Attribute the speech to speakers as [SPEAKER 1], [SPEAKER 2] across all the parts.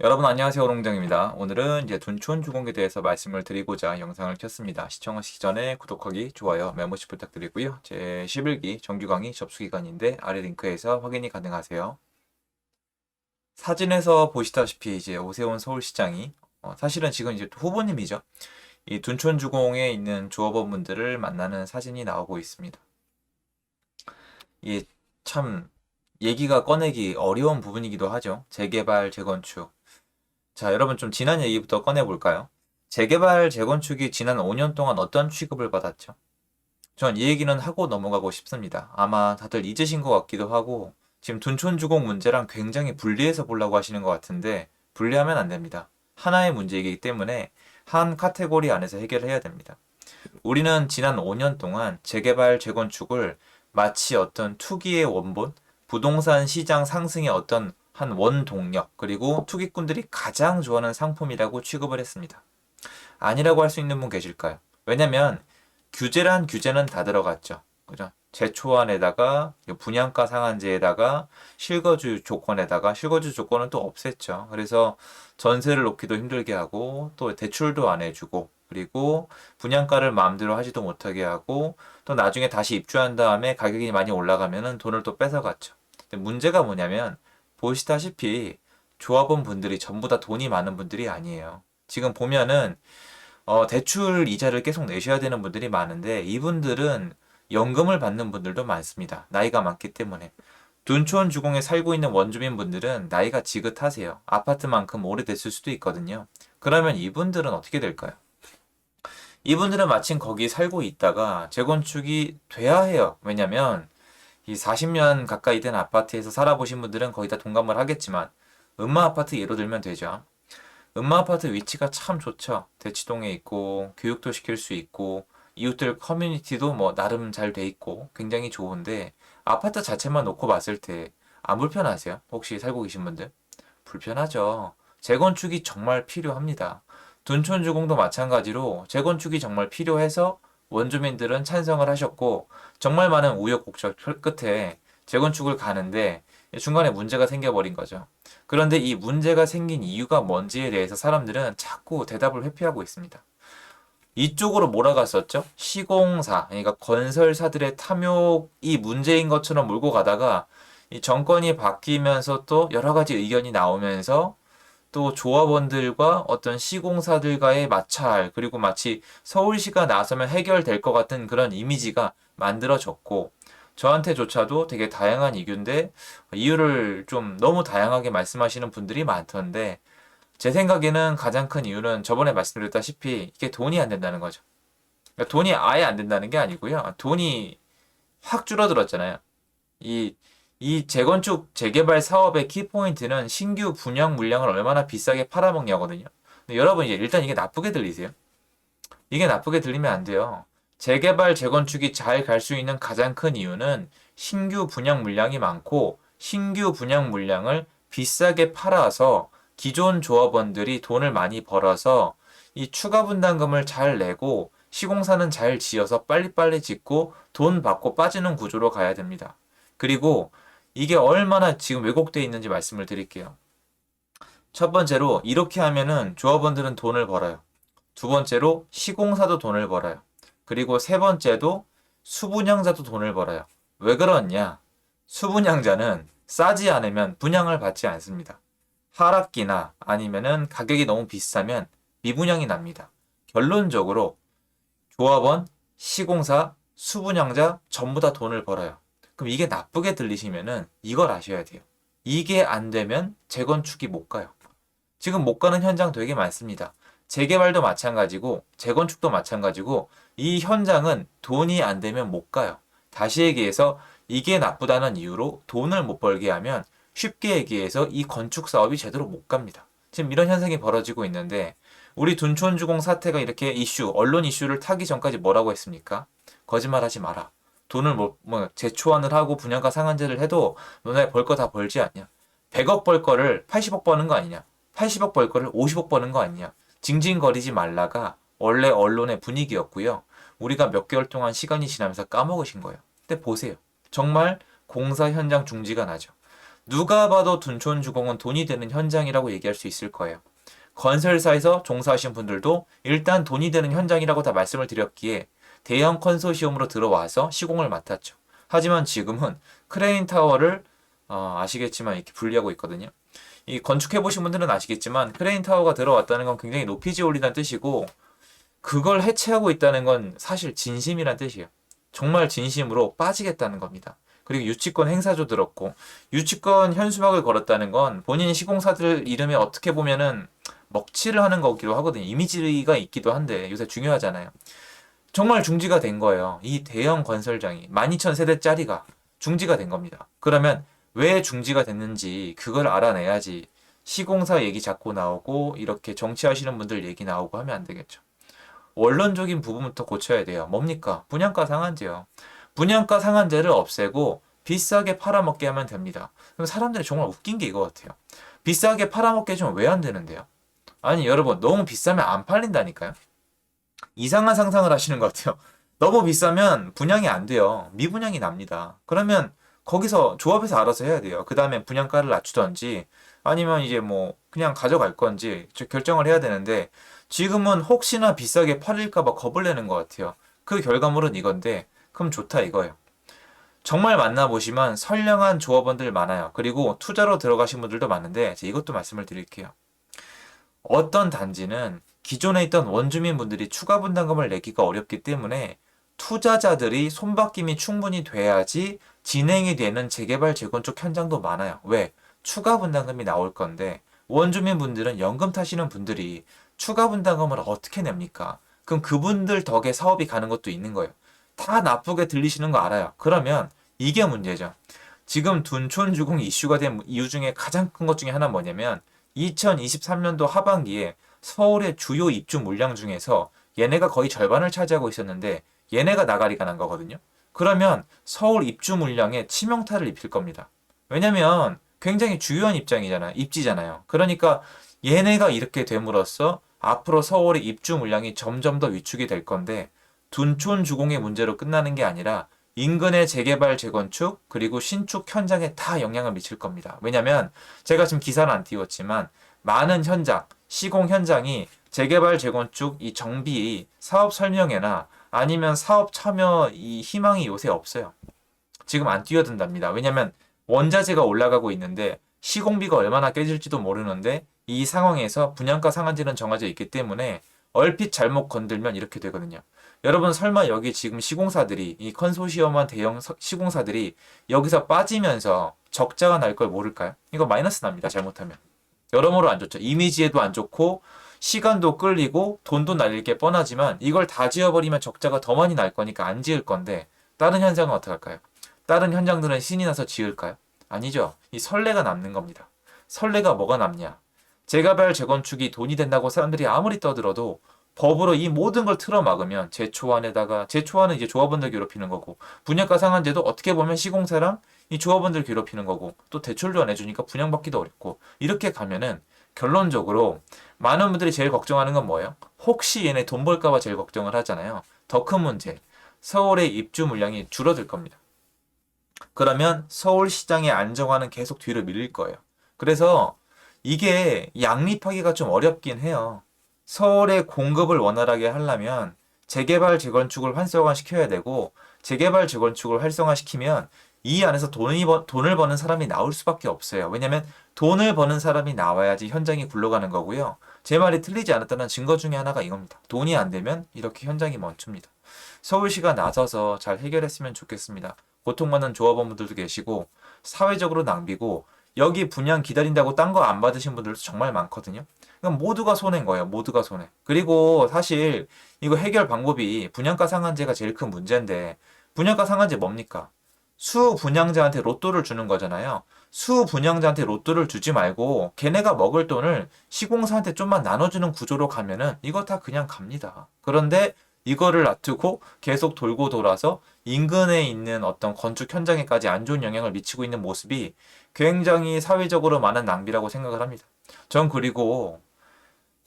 [SPEAKER 1] 여러분 안녕하세요. 오롱정입니다. 오늘은 이제 둔촌주공에 대해서 말씀을 드리고자 영상을 켰습니다. 시청하시기 전에 구독하기, 좋아요, 메모시 부탁드리고요. 제 11기 정규 강의 접수 기간인데 아래 링크에서 확인이 가능하세요. 사진에서 보시다시피 이제 오세훈 서울시장이 사실은 지금 이제 후보님이죠. 이 둔촌주공에 있는 조합원분들을 만나는 사진이 나오고 있습니다. 이게 참 얘기가 꺼내기 어려운 부분이기도 하죠. 재개발, 재건축. 자, 여러분 좀 지난 얘기부터 꺼내볼까요? 재개발, 재건축이 지난 5년 동안 어떤 취급을 받았죠? 전 이 얘기는 하고 넘어가고 싶습니다. 아마 다들 잊으신 것 같기도 하고, 지금 둔촌주공 문제랑 굉장히 분리해서 보려고 하시는 것 같은데, 분리하면 안 됩니다. 하나의 문제이기 때문에 한 카테고리 안에서 해결해야 됩니다. 우리는 지난 5년 동안 재개발, 재건축을 마치 어떤 투기의 원본, 부동산 시장 상승의 어떤 한 원동력, 그리고 투기꾼들이 가장 좋아하는 상품이라고 취급을 했습니다. 아니라고 할 수 있는 분 계실까요? 왜냐면 규제란 규제는 다 들어갔죠. 그죠? 제초안에다가 분양가 상한제에다가 실거주 조건에다가 실거주 조건은 또 없앴죠. 그래서 전세를 놓기도 힘들게 하고 또 대출도 안 해주고 그리고 분양가를 마음대로 하지도 못하게 하고 또 나중에 다시 입주한 다음에 가격이 많이 올라가면은 돈을 또 뺏어갔죠. 근데 문제가 뭐냐면 보시다시피 조합원 분들이 전부 다 돈이 많은 분들이 아니에요. 지금 보면은 대출 이자를 계속 내셔야 되는 분들이 많은데 이분들은 연금을 받는 분들도 많습니다. 나이가 많기 때문에. 둔촌 주공에 살고 있는 원주민 분들은 나이가 지긋하세요. 아파트만큼 오래됐을 수도 있거든요. 그러면 이분들은 어떻게 될까요? 이분들은 마침 거기 살고 있다가 재건축이 돼야 해요. 왜냐면 이 40년 가까이 된 아파트에서 살아보신 분들은 거의 다 동감을 하겠지만 음마 아파트 예로 들면 되죠. 음마 아파트 위치가 참 좋죠. 대치동에 있고 교육도 시킬 수 있고 이웃들 커뮤니티도 뭐 나름 잘 돼 있고 굉장히 좋은데 아파트 자체만 놓고 봤을 때 안 불편하세요? 혹시 살고 계신 분들? 불편하죠. 재건축이 정말 필요합니다. 둔촌주공도 마찬가지로 재건축이 정말 필요해서 원주민들은 찬성을 하셨고 정말 많은 우여곡절 끝에 재건축을 가는데 중간에 문제가 생겨버린 거죠. 그런데 이 문제가 생긴 이유가 뭔지에 대해서 사람들은 자꾸 대답을 회피하고 있습니다. 이쪽으로 몰아갔었죠. 시공사, 그러니까 건설사들의 탐욕이 문제인 것처럼 몰고 가다가 이 정권이 바뀌면서 또 여러 가지 의견이 나오면서 또 조합원들과 어떤 시공사들과의 마찰, 그리고 마치 서울시가 나서면 해결될 것 같은 그런 이미지가 만들어졌고, 저한테조차도 되게 다양한 이유인데, 이유를 좀 너무 다양하게 말씀하시는 분들이 많던데, 제 생각에는 가장 큰 이유는 저번에 말씀드렸다시피 이게 돈이 안 된다는 거죠. 그러니까 돈이 아예 안 된다는 게 아니고요. 돈이 확 줄어들었잖아요. 이, 이 재건축, 재개발 사업의 키포인트는 신규 분양 물량을 얼마나 비싸게 팔아먹냐거든요. 근데 여러분, 이제 일단 이게 나쁘게 들리세요? 이게 나쁘게 들리면 안 돼요. 재개발, 재건축이 잘 갈 수 있는 가장 큰 이유는 신규 분양 물량이 많고, 신규 분양 물량을 비싸게 팔아서 기존 조합원들이 돈을 많이 벌어서 이 추가 분담금을 잘 내고 시공사는 잘 지어서 빨리빨리 짓고 돈 받고 빠지는 구조로 가야 됩니다. 그리고 이게 얼마나 지금 왜곡되어 있는지 말씀을 드릴게요. 첫 번째로 이렇게 하면은 조합원들은 돈을 벌어요. 두 번째로 시공사도 돈을 벌어요. 그리고 세 번째도 수분양자도 돈을 벌어요. 왜 그러냐? 수분양자는 싸지 않으면 분양을 받지 않습니다. 하락기나 아니면은 가격이 너무 비싸면 미분양이 납니다. 결론적으로 조합원, 시공사, 수분양자 전부 다 돈을 벌어요. 그럼 이게 나쁘게 들리시면은 이걸 아셔야 돼요. 이게 안 되면 재건축이 못 가요. 지금 못 가는 현장 되게 많습니다. 재개발도 마찬가지고 재건축도 마찬가지고 이 현장은 돈이 안 되면 못 가요. 다시 얘기해서 이게 나쁘다는 이유로 돈을 못 벌게 하면 쉽게 얘기해서 이 건축 사업이 제대로 못 갑니다. 지금 이런 현상이 벌어지고 있는데 우리 둔촌주공 사태가 이렇게 언론 이슈를 타기 전까지 뭐라고 했습니까? 거짓말하지 마라. 돈을 재초안을 하고 분양가 상한제를 해도 너네 벌 거 다 벌지 않냐? 100억 벌 거를 80억 버는 거 아니냐? 80억 벌 거를 50억 버는 거 아니냐? 징징거리지 말라가 원래 언론의 분위기였고요. 우리가 몇 개월 동안 시간이 지나면서 까먹으신 거예요. 근데 보세요. 정말 공사 현장 중지가 나죠. 누가 봐도 둔촌주공은 돈이 되는 현장이라고 얘기할 수 있을 거예요. 건설사에서 종사하신 분들도 일단 돈이 되는 현장이라고 다 말씀을 드렸기에 대형 컨소시엄으로 들어와서 시공을 맡았죠. 하지만 지금은 크레인 타워를 아시겠지만 이렇게 분리하고 있거든요. 이 건축해보신 분들은 아시겠지만 크레인 타워가 들어왔다는 건 굉장히 높이 지어올리다는 뜻이고, 그걸 해체하고 있다는 건 사실 진심이란 뜻이에요. 정말 진심으로 빠지겠다는 겁니다. 그리고 유치권 행사조 들었고, 유치권 현수막을 걸었다는 건 본인 시공사들 이름에 어떻게 보면은 먹칠을 하는 거기도 하거든요. 이미지가 있기도 한데 요새 중요하잖아요. 정말 중지가 된 거예요. 이 대형 건설장이 12,000세대짜리가 중지가 된 겁니다. 그러면 왜 중지가 됐는지 그걸 알아내야지 시공사 얘기 자꾸 나오고 이렇게 정치하시는 분들 얘기 나오고 하면 안 되겠죠. 원론적인 부분부터 고쳐야 돼요. 뭡니까? 분양가 상한제요. 분양가 상한제를 없애고 비싸게 팔아먹게 하면 됩니다. 그럼 사람들이 정말 웃긴 게 이거 같아요. 비싸게 팔아먹게 해주면 왜 안 되는데요? 아니 여러분, 너무 비싸면 안 팔린다니까요. 이상한 상상을 하시는 것 같아요. 너무 비싸면 분양이 안 돼요. 미분양이 납니다. 그러면 거기서 조합해서 알아서 해야 돼요. 그 다음에 분양가를 낮추던지 아니면 이제 뭐 그냥 가져갈 건지 결정을 해야 되는데, 지금은 혹시나 비싸게 팔릴까 봐 겁을 내는 것 같아요. 그 결과물은 이건데 그럼 좋다 이거예요. 정말 만나보시면 선량한 조합원들 많아요. 그리고 투자로 들어가신 분들도 많은데 이것도 말씀을 드릴게요. 어떤 단지는 기존에 있던 원주민분들이 추가 분담금을 내기가 어렵기 때문에 투자자들이 손바뀜이 충분히 돼야지 진행이 되는 재개발 재건축 현장도 많아요. 왜? 추가 분담금이 나올 건데 원주민분들은 연금 타시는 분들이 추가 분담금을 어떻게 냅니까? 그럼 그분들 덕에 사업이 가는 것도 있는 거예요. 다 나쁘게 들리시는 거 알아요. 그러면 이게 문제죠. 지금 둔촌주공 이슈가 된 이유 중에 가장 큰 것 중에 하나 뭐냐면 2023년도 하반기에 서울의 주요 입주 물량 중에서 얘네가 거의 절반을 차지하고 있었는데 얘네가 나가리가 난 거거든요. 그러면 서울 입주 물량에 치명타를 입힐 겁니다. 왜냐면 굉장히 주요한 입지잖아요. 그러니까 얘네가 이렇게 됨으로써 앞으로 서울의 입주 물량이 점점 더 위축이 될 건데, 둔촌 주공의 문제로 끝나는 게 아니라 인근의 재개발 재건축 그리고 신축 현장에 다 영향을 미칠 겁니다. 왜냐면 제가 지금 기사는 안 띄웠지만 많은 현장, 시공 현장이 재개발 재건축 이 정비 사업 설명회나 아니면 사업 참여 이 희망이 요새 없어요. 지금 안 뛰어든답니다. 왜냐면 원자재가 올라가고 있는데 시공비가 얼마나 깨질지도 모르는데 이 상황에서 분양가 상한제는 정해져 있기 때문에 얼핏 잘못 건들면 이렇게 되거든요. 여러분 설마 여기 지금 시공사들이 이 컨소시엄한 대형 시공사들이 여기서 빠지면서 적자가 날 걸 모를까요? 이거 마이너스 납니다. 잘못하면. 여러모로 안 좋죠. 이미지에도 안 좋고 시간도 끌리고 돈도 날릴 게 뻔하지만 이걸 다 지어버리면 적자가 더 많이 날 거니까 안 지을 건데, 다른 현장은 어떻게 할까요? 다른 현장들은 신이 나서 지을까요? 아니죠. 이 설레가 남는 겁니다. 설레가 뭐가 남냐? 재개발 재건축이 돈이 된다고 사람들이 아무리 떠들어도 법으로 이 모든 걸 틀어막으면 제초안은 이제 조합원들 괴롭히는 거고, 분양가 상한제도 어떻게 보면 시공사랑 이 조합원들 괴롭히는 거고, 또 대출도 안 해주니까 분양받기도 어렵고, 이렇게 가면은 결론적으로 많은 분들이 제일 걱정하는 건 뭐예요? 혹시 얘네 돈 벌까 봐 제일 걱정을 하잖아요. 더 큰 문제, 서울의 입주 물량이 줄어들 겁니다. 그러면 서울시장의 안정화는 계속 뒤로 밀릴 거예요. 그래서 이게 양립하기가 좀 어렵긴 해요. 서울의 공급을 원활하게 하려면 재개발 재건축을 활성화시켜야 되고, 재개발 재건축을 활성화시키면 이 안에서 돈을 버는 사람이 나올 수밖에 없어요. 왜냐면 돈을 버는 사람이 나와야지 현장이 굴러가는 거고요. 제 말이 틀리지 않았다는 증거 중에 하나가 이겁니다. 돈이 안 되면 이렇게 현장이 멈춥니다. 서울시가 나서서 잘 해결했으면 좋겠습니다. 고통받는 조합원분들도 계시고 사회적으로 낭비고, 여기 분양 기다린다고 딴 거 안 받으신 분들도 정말 많거든요. 그럼 모두가 손해인 거예요. 모두가 손해. 그리고 사실 이거 해결 방법이 분양가 상한제가 제일 큰 문제인데, 분양가 상한제 뭡니까? 수분양자한테 로또를 주는 거잖아요. 수분양자한테 로또를 주지 말고 걔네가 먹을 돈을 시공사한테 좀만 나눠주는 구조로 가면은 이거 다 그냥 갑니다. 그런데 이거를 놔두고 계속 돌고 돌아서 인근에 있는 어떤 건축 현장에까지 안 좋은 영향을 미치고 있는 모습이 굉장히 사회적으로 많은 낭비라고 생각을 합니다. 전 그리고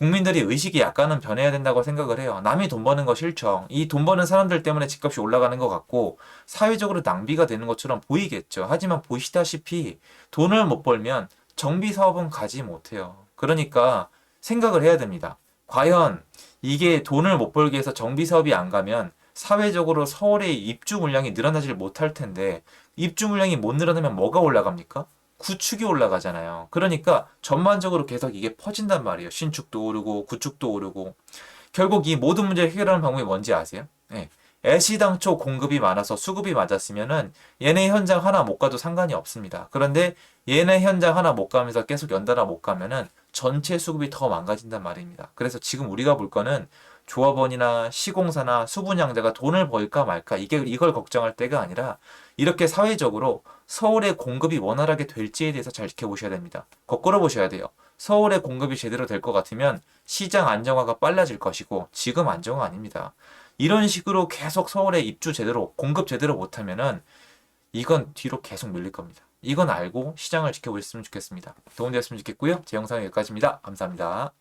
[SPEAKER 1] 국민들이 의식이 약간은 변해야 된다고 생각을 해요. 남이 돈 버는 거 싫죠. 이 돈 버는 사람들 때문에 집값이 올라가는 것 같고 사회적으로 낭비가 되는 것처럼 보이겠죠. 하지만 보시다시피 돈을 못 벌면 정비 사업은 가지 못해요. 그러니까 생각을 해야 됩니다. 과연 이게 돈을 못 벌게 해서 정비 사업이 안 가면 사회적으로 서울의 입주 물량이 늘어나질 못할 텐데 입주 물량이 못 늘어나면 뭐가 올라갑니까? 구축이 올라가잖아요. 그러니까 전반적으로 계속 이게 퍼진단 말이에요. 신축도 오르고 구축도 오르고 결국 이 모든 문제를 해결하는 방법이 뭔지 아세요? 네. 애시당초 공급이 많아서 수급이 맞았으면은 얘네 현장 하나 못 가도 상관이 없습니다. 그런데 얘네 현장 하나 못 가면서 계속 연달아 못 가면은 전체 수급이 더 망가진단 말입니다. 그래서 지금 우리가 볼 거는 조합원이나 시공사나 수분양자가 돈을 벌까 말까 이걸 걱정할 때가 아니라 이렇게 사회적으로 서울의 공급이 원활하게 될지에 대해서 잘 지켜보셔야 됩니다. 거꾸로 보셔야 돼요. 서울의 공급이 제대로 될 것 같으면 시장 안정화가 빨라질 것이고 지금 안정화 아닙니다. 이런 식으로 계속 서울에 입주 제대로 공급 제대로 못하면은 이건 뒤로 계속 밀릴 겁니다. 이건 알고 시장을 지켜보셨으면 좋겠습니다. 도움되었으면 좋겠고요. 제 영상은 여기까지입니다. 감사합니다.